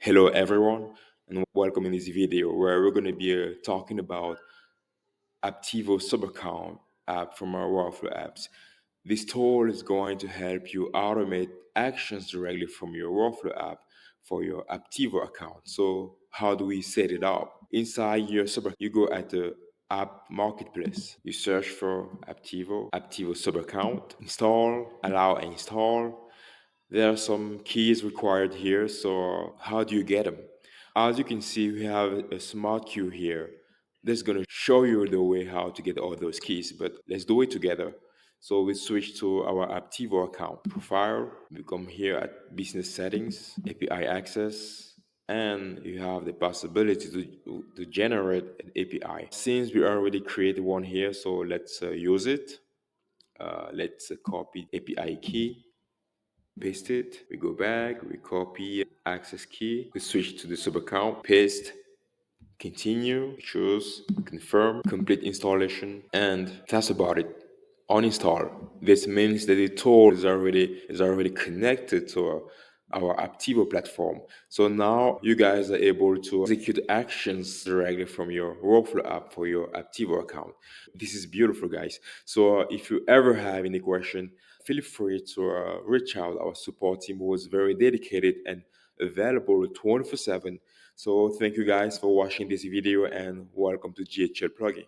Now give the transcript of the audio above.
Hello everyone and welcome in this video where we're going to be talking about Apptivo subaccount app from our workflow apps. This tool is going to help you automate actions directly from your workflow app for your Apptivo account. So how do we set it up? Inside your subaccount, you go at the app marketplace. You search for Apptivo subaccount, install, allow and install. There are some keys required here, so how do you get them? As you can see, we have a smart queue here. This is going to show you the way how to get all those keys, but let's do it together. So we switch to our Apptivo account profile. We come here at business settings, API access, and you have the possibility to generate an API. Since we already created one here, so let's use it. Let's copy API key, paste it, we go back, we copy access key, we switch to the sub account, paste, continue, choose, confirm, complete installation, and that's about it. Uninstall. This means that the tool is already connected to our Apptivo platform. So now you guys are able to execute actions directly from your workflow app for your Apptivo account. This is beautiful, guys. So if you ever have any question, feel free to reach out. Our support team was very dedicated and available 24/7. So thank you guys for watching this video and welcome to GHL plugin.